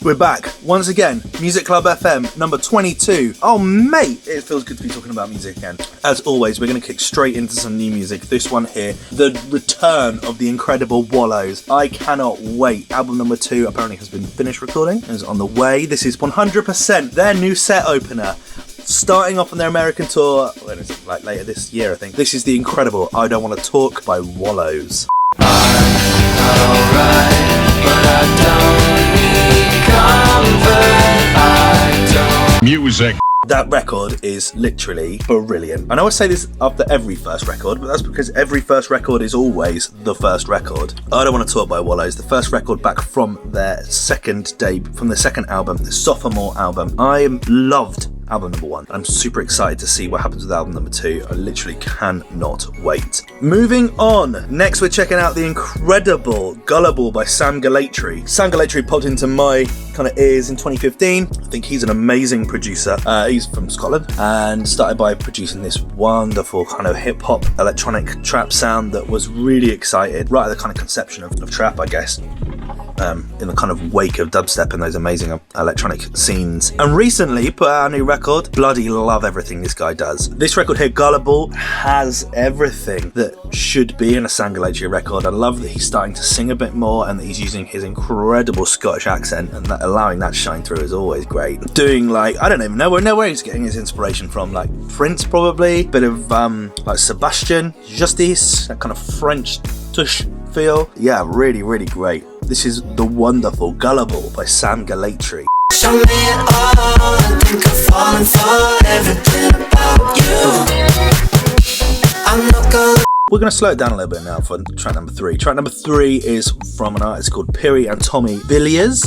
We're back once again. Music Club FM number 22. Oh mate, it feels good to be talking about music again. As always, we're going to kick straight into some new music. This one here, the return of the incredible Wallows. I cannot wait. Album number 2 apparently has been finished recording, is on the way. This is 100% their new set opener. Starting off on their American tour, when is it, like later this year I think. This is the incredible I Don't Want to Talk by Wallows. Music. That record is literally brilliant. I know I say this after every first record, but that's because every first record is always the first record. I Don't Want to Talk by Wallows, the first record back from their second album, the sophomore album. I loved album number 1. I'm super excited to see what happens with album number 2. I literally cannot wait. Moving on. Next we're checking out the incredible Gullible by Galatry. Sam Galatry popped into my kind of ears in 2015. I think he's an amazing producer. He's from Scotland and started by producing this wonderful kind of hip-hop electronic trap sound that was really excited right at the kind of conception of trap, I guess. In the kind of wake of dubstep and those amazing electronic scenes. And recently put out a new record. Bloody love everything this guy does. This record here, Gullible, has everything that should be in a Sam Galatry record. I love that he's starting to sing a bit more and that he's using his incredible Scottish accent, and that allowing that to shine through is always great. Doing like, I don't even know where he's getting his inspiration from, like Prince probably, bit of like Sebastian, Justice, that kind of French tush feel. Yeah, really, really great. This is the wonderful Gullible by Sam Galatry. Show me it all, I think I'm falling for everything about you. I'm not gonna. We're going to slow it down a little bit now for track number 3. Track number 3 is from an artist called Piri and Tommy Villiers.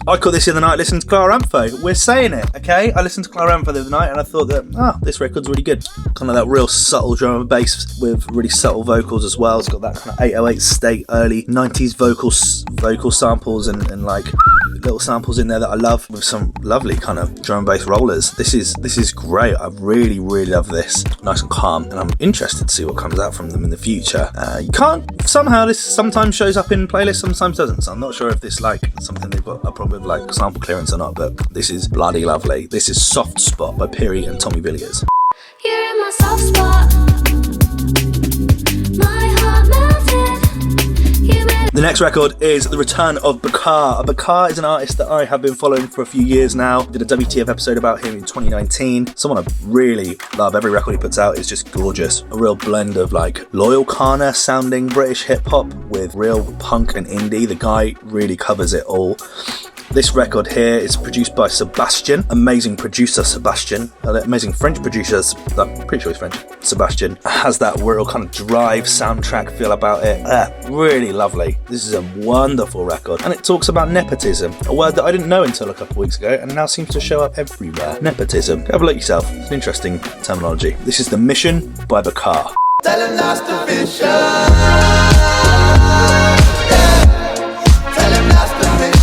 I caught this the other night listening to Clarampho. We're saying it, okay? I listened to Clarampho the other night and I thought that, this record's really good. Kind of that real subtle drum and bass with really subtle vocals as well. It's got that kind of 808 state, early 90s vocal samples and like little samples in there that I love, with some lovely kind of drum and bass rollers. This is great. I really, really love this. Nice and calm, and I'm interested to see what comes out from them in the future. You can't, somehow this sometimes shows up in playlists, sometimes doesn't, so I'm not sure if this like something they've got a problem with like sample clearance or not, but this is bloody lovely. This is Soft Spot by Piri and Tommy Villiers. You're in my soft spot. My heart melted. The next record is the return of Bakar. Bakar is an artist that I have been following for a few years now. Did a WTF episode about him in 2019. Someone I really love. Every record he puts out is just gorgeous. A real blend of like Loyal Kana sounding British hip hop with real punk and indie. The guy really covers it all. This record here is produced by Sebastian, amazing producer Sebastian, amazing French producer, I'm pretty sure he's French, Sebastian. Has that real kind of drive soundtrack feel about it. Really lovely. This is a wonderful record, and it talks about nepotism, a word that I didn't know until a couple of weeks ago and now seems to show up everywhere. Nepotism. Go have a look yourself. It's an interesting terminology. This is The Mission by Bakar. Tell him that's the vision. Yeah. Tell him that's the mission.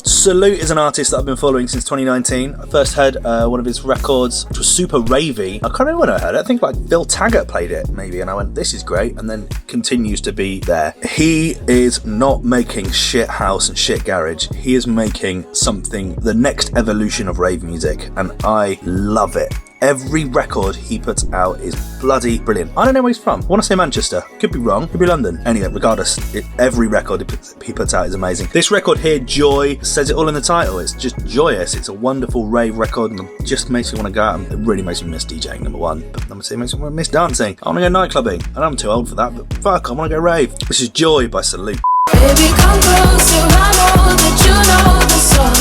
Salute is an artist that I've been following since 2019. I first heard one of his records, which was super ravey. I can't remember when I heard it. I think like Phil Taggart played it maybe, and I went, this is great, and then continues to be there. He is not making shit house and shit garage. He is making something, the next evolution of rave music, and I love it. Every record he puts out is bloody brilliant. I don't know where he's from. I want to say Manchester. Could be wrong. Could be London. Anyway, regardless, every record he puts out is amazing. This record here, Joy, says it all in the title. It's just joyous. It's a wonderful rave record and it just makes me want to go out, and it really makes me miss DJing, number 1. But number 2, makes me want to miss dancing. I want to go nightclubbing. And I'm too old for that, but fuck, I want to go rave. This is Joy by Salute. Baby, come closer, I know that you know the song.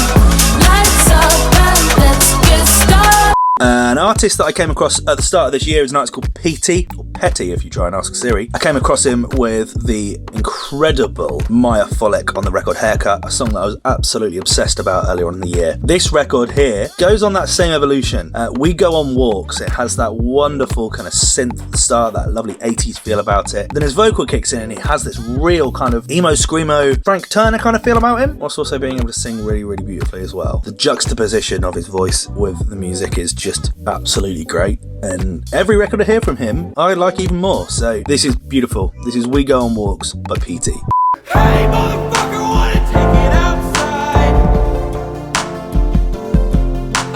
Lights up and let's get started. An artist that I came across at the start of this year is an artist called Petey, or Petey, if you try and ask Siri. I came across him with the incredible Maya Folek on the record Haircut, a song that I was absolutely obsessed about earlier on in the year. This record here goes on that same evolution. We Go On Walks, it has that wonderful kind of synth at the start, that lovely 80s feel about it. Then his vocal kicks in and he has this real kind of emo screamo Frank Turner kind of feel about him, whilst also being able to sing really, really beautifully as well. The juxtaposition of his voice with the music is just absolutely great, and every record I hear from him I like even more. So this is beautiful. This is We Go On Walks by Petey. Hey motherfucker, wanna take it outside?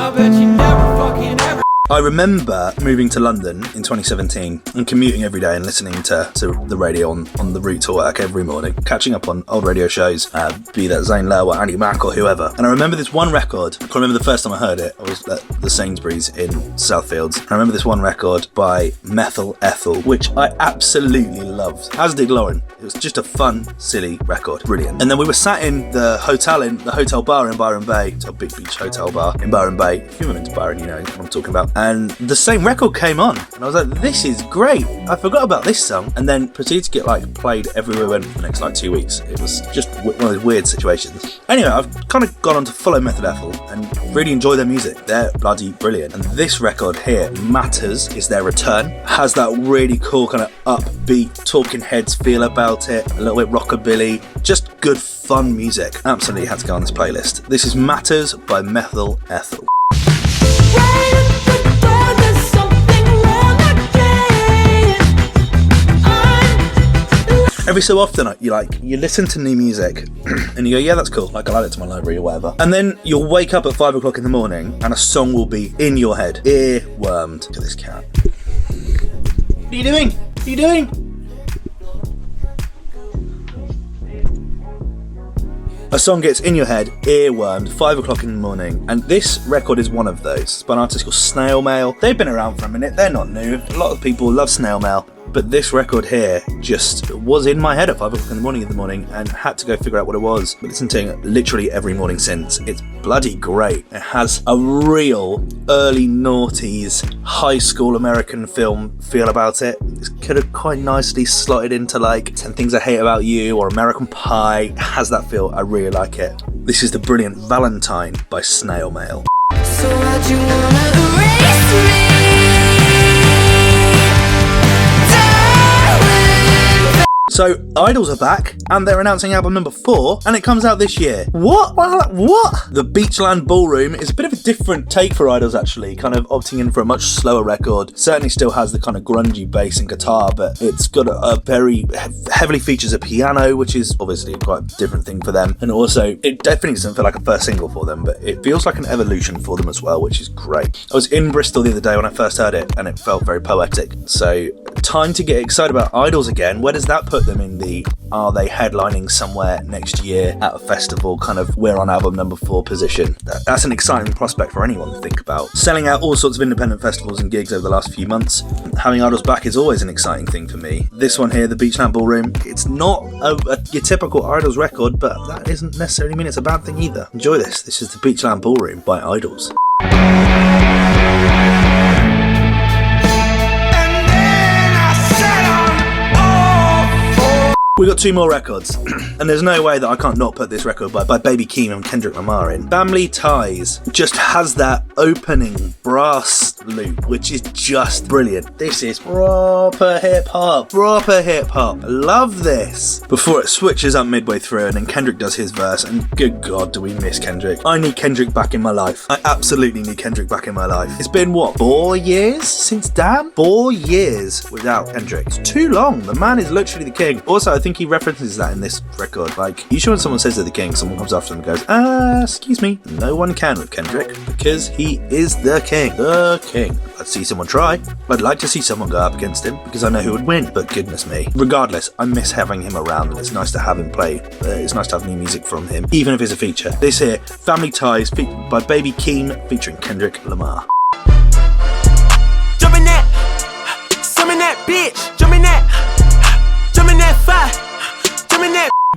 I bet you never fucking ever. I remember moving to London in 2017 and commuting every day and listening to the radio on the route to work every morning, catching up on old radio shows, be that Zane Lowe or Andy Mack or whoever. And I remember this one record. I remember the first time I heard it, I was at the Sainsbury's in Southfields. I remember this one record by Methyl, Ethel, which I absolutely loved, as did Lauren. It was just a fun, silly record. Brilliant. And then we were sat in the hotel bar in Byron Bay. It's a big beach hotel bar in Byron Bay. If you've been to Byron, you know what I'm talking about. And the same record came on, and I was like, this is great. I forgot about this song, and then proceeded to get like played everywhere we went for the next like 2 weeks. It was just one of those weird situations. Anyway, I've kind of gone on to follow Methyl Ethel and really enjoy their music. They're bloody brilliant. And this record here, Matters, is their return. Has that really cool kind of upbeat Talking Heads feel about it, a little bit rockabilly, just good fun music. Absolutely had to go on this playlist. This is Matters by Methyl Ethel. Every so often, you listen to new music and you go, yeah, that's cool. Like, I'll add it to my library or whatever. And then you'll wake up at 5 o'clock in the morning and a song will be in your head, earwormed. Look at this cat. What are you doing? What are you doing? A song gets in your head, earwormed, 5 o'clock in the morning, and this record is one of those. It's by an artist called Snail. They've been around for a minute, they're not new. A lot of people love Snail, but this record here just was in my head at 5 o'clock in the morning and had to go figure out what it was. But listened to it literally every morning since. It's bloody great. It has a real early noughties high school American film feel about it. It could have quite nicely slotted into like 10 Things I Hate About You or American Pie. It has that feel. I really like it. This is the brilliant Valentine by Snail. So why'd you wanna erase me? So, Idols are back, and they're announcing album number 4, and it comes out this year. What? The Beachland Ballroom is a bit of a different take for Idols, actually, kind of opting in for a much slower record. Certainly still has the kind of grungy bass and guitar, but it's got a very heavily features a piano, which is obviously quite a different thing for them. And also, it definitely doesn't feel like a first single for them, but it feels like an evolution for them as well, which is great. I was in Bristol the other day when I first heard it, and it felt very poetic. So, time to get excited about Idols again. Where does that put them in the, are they headlining somewhere next year at a festival, kind of we're on album number 4 position? That's an exciting prospect for anyone to think about. Selling out all sorts of independent festivals and gigs over the last few months, having Idols back is always an exciting thing for me. This one here, the Beachland Ballroom, it's not your typical Idols record, but that doesn't necessarily mean it's a bad thing either. Enjoy this. This is the Beachland Ballroom by Idols. We got 2 more records, and there's no way that I can't not put this record by Baby Keem and Kendrick Lamar in. Family Ties just has that opening brass loop, which is just brilliant. This is proper hip hop. I love this. Before it switches up midway through, and then Kendrick does his verse, and good God, do we miss Kendrick. I need Kendrick back in my life. I absolutely need Kendrick back in my life. It's been, 4 years since Damn? 4 years without Kendrick. It's too long. The man is literally the king. Also, I think he references that in this record. Like, usually when someone says they're the king, someone comes after them and goes, excuse me. No one can with Kendrick, because he is the king. The king. I'd see someone try. I'd like to see someone go up against him, because I know who would win, but goodness me. Regardless, I miss having him around, and it's nice to have him play. It's nice to have new music from him, even if it's a feature. This here, Family Ties, by Baby Keem, featuring Kendrick Lamar. Jump in that bitch, jump in that fire.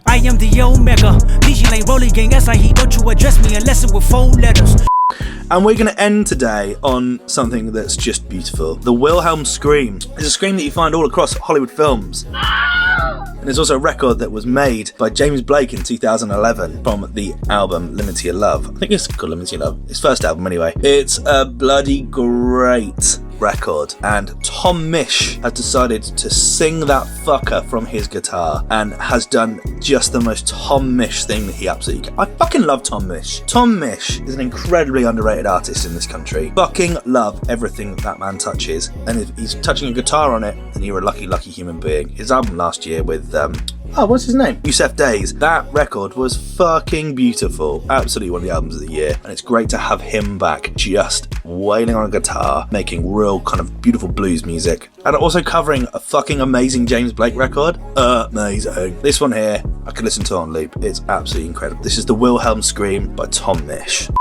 I am the Omega. DJ Lane Rolling Gang, as I heat, don't you address me unless it with 4 letters. And we're going to end today on something that's just beautiful. The Wilhelm scream. It's a scream that you find all across Hollywood films. And it's also a record that was made by James Blake in 2011 from the album Limit Your Love. I think it's called Limit Your Love. His first album anyway. It's a bloody great record, and Tom Misch has decided to sing that fucker from his guitar and has done just the most Tom Misch thing that he absolutely can. I fucking love Tom Misch. Tom Misch is an incredibly underrated artist in this country. Fucking love everything that man touches, and if he's touching a guitar on it, then you're a lucky human being. His album last year with what's his name? Yusef Days. That record was fucking beautiful. Absolutely one of the albums of the year. And it's great to have him back just wailing on a guitar, making real kind of beautiful blues music. And also covering a fucking amazing James Blake record. Amazing. This one here, I could listen to on loop. It's absolutely incredible. This is The Wilhelm Scream by Tom Misch.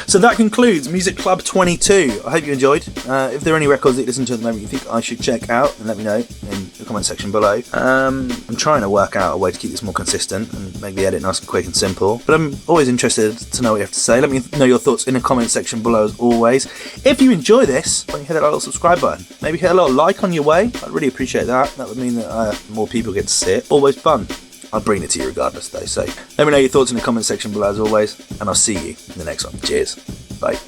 So that concludes Music Club 22. I hope you enjoyed. If there are any records that you listen to at the moment you think I should check out, then let me know in the comment section below. I'm trying to work out a way to keep this more consistent and make the edit nice and quick and simple. But I'm always interested to know what you have to say. Let me know your thoughts in the comment section below as always. If you enjoy this, why don't you hit that little subscribe button? Maybe hit a little like on your way. I'd really appreciate that. That would mean that more people get to see it. Always fun. I'll bring it to you regardless though, so let me know your thoughts in the comment section below as always, and I'll see you in the next one. Cheers. Bye.